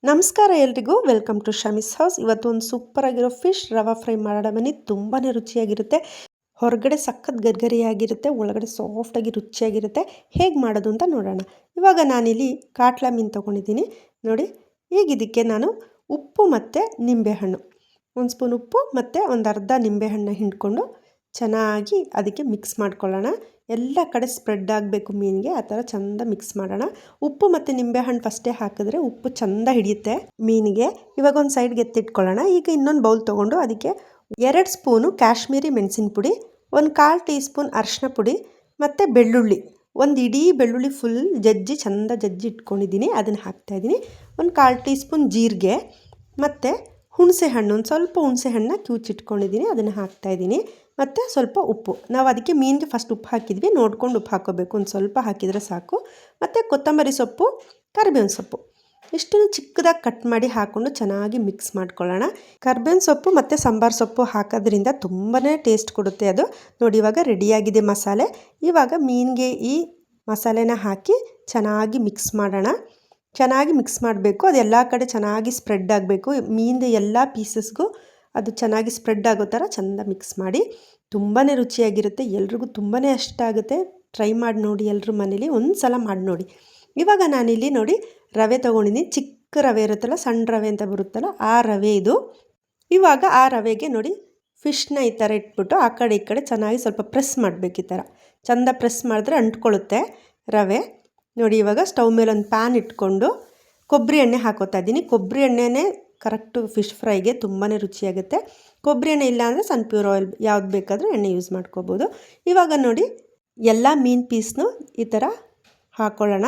ನಮಸ್ಕಾರ ಎಲ್ರಿಗೂ, welcome to ಶಮಿಸ್ house. ಇವತ್ತು ಒಂದು ಸೂಪರ್ ಆಗಿರೋ ಫಿಶ್ ರವಾ ಫ್ರೈ ಮಾಡೋಣ ಬನ್ನಿ. ತುಂಬಾ ರುಚಿಯಾಗಿರುತ್ತೆ. ಹೊರಗಡೆ ಸಖತ್ ಗರ್ಗರಿಯಾಗಿರುತ್ತೆ, ಒಳಗಡೆ ಸಾಫ್ಟಾಗಿ ರುಚಿಯಾಗಿರುತ್ತೆ. ಹೇಗೆ ಮಾಡೋದು ಅಂತ ನೋಡೋಣ. ಇವಾಗ ನಾನಿಲ್ಲಿ ಕಾಟ್ಲಾ ಮೀನು ತೊಗೊಂಡಿದ್ದೀನಿ ನೋಡಿ. ಈಗ ಇದಕ್ಕೆ ನಾನು ಉಪ್ಪು ಮತ್ತು ನಿಂಬೆಹಣ್ಣು, ಒಂದು ಸ್ಪೂನ್ ಉಪ್ಪು ಮತ್ತು ಒಂದು ಅರ್ಧ ನಿಂಬೆಹಣ್ಣು ಹಿಂಡ್ಕೊಂಡು ಚೆನ್ನಾಗಿ ಅದಕ್ಕೆ ಮಿಕ್ಸ್ ಮಾಡ್ಕೊಳ್ಳೋಣ. ಎಲ್ಲ ಕಡೆ ಸ್ಪ್ರೆಡ್ ಆಗಬೇಕು ಮೀನಿಗೆ, ಆ ಥರ ಚೆಂದ ಮಿಕ್ಸ್ ಮಾಡೋಣ. ಉಪ್ಪು ಮತ್ತು ನಿಂಬೆಹಣ್ಣು ಫಸ್ಟೇ ಹಾಕಿದ್ರೆ ಉಪ್ಪು ಚೆಂದ ಹಿಡಿಯುತ್ತೆ ಮೀನಿಗೆ. ಇವಾಗ ಒಂದು ಸೈಡ್ಗೆ ಎತ್ತಿಟ್ಕೊಳ್ಳೋಣ. ಈಗ ಇನ್ನೊಂದು ಬೌಲ್ ತೊಗೊಂಡು ಅದಕ್ಕೆ 2 ಸ್ಪೂನು ಕಾಶ್ಮೀರಿ ಮೆಣಸಿನ ಪುಡಿ, ಒಂದು 1/4 ಟೀ ಸ್ಪೂನ್ ಅರಿಶಿನ ಪುಡಿ ಮತ್ತು ಬೆಳ್ಳುಳ್ಳಿ, ಒಂದು ಇಡೀ ಬೆಳ್ಳುಳ್ಳಿ ಫುಲ್ ಚೆಂದ ಜಜ್ಜಿ ಇಟ್ಕೊಂಡಿದ್ದೀನಿ, ಅದನ್ನು ಹಾಕ್ತಾಯಿದ್ದೀನಿ. ಒಂದು 1/4 ಟೀ ಸ್ಪೂನ್ ಜೀರಿಗೆ ಮತ್ತು ಹುಣಸೆ ಹಣ್ಣು, ಒಂದು ಸ್ವಲ್ಪ ಹುಣಸೆ ಹಣ್ಣನ್ನ ಕಿವುಚಿಟ್ಕೊಂಡಿದ್ದೀನಿ, ಅದನ್ನು ಹಾಕ್ತಾಯಿದ್ದೀನಿ. ಮತ್ತು ಸ್ವಲ್ಪ ಉಪ್ಪು. ನಾವು ಅದಕ್ಕೆ ಮೀನಿಗೆ ಫಸ್ಟ್ ಉಪ್ಪು ಹಾಕಿದ್ವಿ, ನೋಡ್ಕೊಂಡು ಉಪ್ಪು ಹಾಕ್ಕೋಬೇಕು. ಒಂದು ಸ್ವಲ್ಪ ಹಾಕಿದರೆ ಸಾಕು. ಮತ್ತು ಕೊತ್ತಂಬರಿ ಸೊಪ್ಪು, ಕರಿಬೇವಿನ ಸೊಪ್ಪು ಇಷ್ಟನ್ನು ಚಿಕ್ಕದಾಗಿ ಕಟ್ ಮಾಡಿ ಹಾಕ್ಕೊಂಡು ಚೆನ್ನಾಗಿ ಮಿಕ್ಸ್ ಮಾಡ್ಕೊಳ್ಳೋಣ. ಕರಿಬೇವಿನ ಸೊಪ್ಪು ಮತ್ತು ಸಾಂಬಾರು ಸೊಪ್ಪು ಹಾಕೋದ್ರಿಂದ ತುಂಬಾ ಟೇಸ್ಟ್ ಕೊಡುತ್ತೆ ಅದು. ನೋಡಿ ಇವಾಗ ರೆಡಿಯಾಗಿದೆ ಮಸಾಲೆ. ಇವಾಗ ಮೀನಿಗೆ ಈ ಮಸಾಲೆನ ಹಾಕಿ ಚೆನ್ನಾಗಿ ಮಿಕ್ಸ್ ಮಾಡೋಣ. ಚೆನ್ನಾಗಿ ಮಿಕ್ಸ್ ಮಾಡಬೇಕು, ಅದು ಎಲ್ಲ ಕಡೆ ಚೆನ್ನಾಗಿ ಸ್ಪ್ರೆಡ್ ಆಗಬೇಕು. ಮೀನಿನ ಎಲ್ಲ ಪೀಸಸ್ಗೂ ಅದು ಚೆನ್ನಾಗಿ ಸ್ಪ್ರೆಡ್ ಆಗೋ ಥರ ಚೆಂದ ಮಿಕ್ಸ್ ಮಾಡಿ. ತುಂಬಾ ರುಚಿಯಾಗಿರುತ್ತೆ, ಎಲ್ರಿಗೂ ತುಂಬಾ ಇಷ್ಟ ಆಗುತ್ತೆ. ಟ್ರೈ ಮಾಡಿ ನೋಡಿ ಎಲ್ಲರೂ ಮನೇಲಿ, ಒಂದು ಸಲ ಮಾಡಿ ನೋಡಿ. ಇವಾಗ ನಾನಿಲ್ಲಿ ನೋಡಿ ರವೆ ತೊಗೊಂಡಿದ್ದೀನಿ. ಚಿಕ್ಕ ರವೆ ಇರುತ್ತಲ್ಲ, ಸಣ್ಣ ರವೆ ಅಂತ ಬರುತ್ತಲ್ಲ, ಆ ರವೆ ಇದು. ಇವಾಗ ಆ ರವೆಗೆ ನೋಡಿ ಫಿಶ್ನ ಈ ಥರ ಇಟ್ಬಿಟ್ಟು ಆ ಕಡೆ ಈ ಕಡೆ ಚೆನ್ನಾಗಿ ಸ್ವಲ್ಪ ಪ್ರೆಸ್ ಮಾಡಬೇಕು. ಈ ಥರ ಚೆಂದ ಪ್ರೆಸ್ ಮಾಡಿದ್ರೆ ಅಂಟ್ಕೊಳ್ಳುತ್ತೆ ರವೆ. ನೋಡಿ ಇವಾಗ ಸ್ಟವ್ ಮೇಲೆ ಒಂದು ಪ್ಯಾನ್ ಇಟ್ಕೊಂಡು ಕೊಬ್ಬರಿ ಎಣ್ಣೆ ಹಾಕೋತಾ ಇದ್ದೀನಿ. ಕೊಬ್ಬರಿ ಎಣ್ಣೆನೇ ಕರೆಕ್ಟು ಫಿಶ್ ಫ್ರೈಗೆ ತುಂಬಾ ರುಚಿಯಾಗುತ್ತೆ. ಕೊಬ್ಬರಿ ಎಣ್ಣೆ ಇಲ್ಲ ಅಂದರೆ ಸನ್ಪ್ಯೂರ್ ಆಯಿಲ್ ಯಾವ್ದು ಬೇಕಾದರೂ ಎಣ್ಣೆ ಯೂಸ್ ಮಾಡ್ಕೋಬೋದು. ಇವಾಗ ನೋಡಿ ಎಲ್ಲ ಮೀನು ಪೀಸ್ನು ಈ ಥರ ಹಾಕ್ಕೊಳ್ಳೋಣ.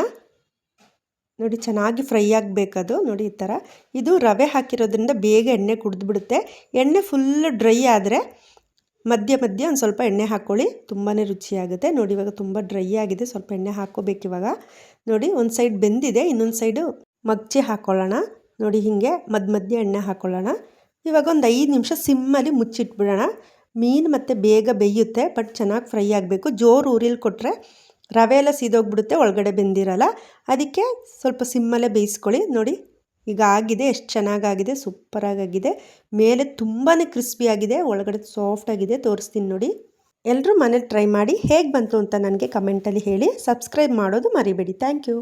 ನೋಡಿ ಚೆನ್ನಾಗಿ ಫ್ರೈ ಆಗಬೇಕದು. ನೋಡಿ ಈ ಥರ. ಇದು ರವೆ ಹಾಕಿರೋದ್ರಿಂದ ಬೇಗ ಎಣ್ಣೆ ಕುಡಿದ್ಬಿಡುತ್ತೆ. ಎಣ್ಣೆ ಫುಲ್ಲು ಡ್ರೈ ಆದರೆ ಮಧ್ಯೆ ಒಂದು ಸ್ವಲ್ಪ ಎಣ್ಣೆ ಹಾಕ್ಕೊಳ್ಳಿ, ತುಂಬಾ ರುಚಿಯಾಗುತ್ತೆ. ನೋಡಿ ಇವಾಗ ತುಂಬ ಡ್ರೈ ಆಗಿದೆ, ಸ್ವಲ್ಪ ಎಣ್ಣೆ ಹಾಕ್ಕೋಬೇಕು ಇವಾಗ. ನೋಡಿ ಒಂದು ಸೈಡ್ ಬೆಂದಿದೆ, ಇನ್ನೊಂದು ಸೈಡು ಮಗ್ಚಿ ಹಾಕ್ಕೊಳ್ಳೋಣ. ನೋಡಿ ಹೀಗೆ ಮಧ್ಯೆ ಎಣ್ಣೆ ಹಾಕ್ಕೊಳ್ಳೋಣ. ಇವಾಗ ಒಂದು 5 ನಿಮಿಷ ಸಿಮ್ಮಲ್ಲಿ ಮುಚ್ಚಿಟ್ಬಿಡೋಣ. ಮೀನು ಮತ್ತು ಬೇಗ ಬೇಯುತ್ತೆ, ಬಟ್ ಚೆನ್ನಾಗಿ ಫ್ರೈ ಆಗಬೇಕು. ಜೋರು ಉರಿಲಿ ಕೊಟ್ಟರೆ ರವೆ ಎಲ್ಲ ಸೀದೋಗ್ಬಿಡುತ್ತೆ, ಒಳಗಡೆ ಬೆಂದಿರಲ್ಲ. ಅದಕ್ಕೆ ಸ್ವಲ್ಪ ಸಿಮ್ಮಲ್ಲೇ ಬೇಯಿಸ್ಕೊಳ್ಳಿ. ನೋಡಿ ಈಗ ಆಗಿದೆ, ಎಷ್ಟು ಚೆನ್ನಾಗಾಗಿದೆ, ಸೂಪರಾಗಿದೆ. ಮೇಲೆ ತುಂಬಾ ಕ್ರಿಸ್ಪಿಯಾಗಿದೆ, ಒಳಗಡೆ ಸಾಫ್ಟಾಗಿದೆ. ತೋರಿಸ್ತೀನಿ ನೋಡಿ. ಎಲ್ಲರೂ ಮನೇಲಿ ಟ್ರೈ ಮಾಡಿ ಹೇಗೆ ಬಂತು ಅಂತ ನನಗೆ ಕಮೆಂಟಲ್ಲಿ ಹೇಳಿ. ಸಬ್ಸ್ಕ್ರೈಬ್ ಮಾಡೋದು ಮರಿಬೇಡಿ. Thank you.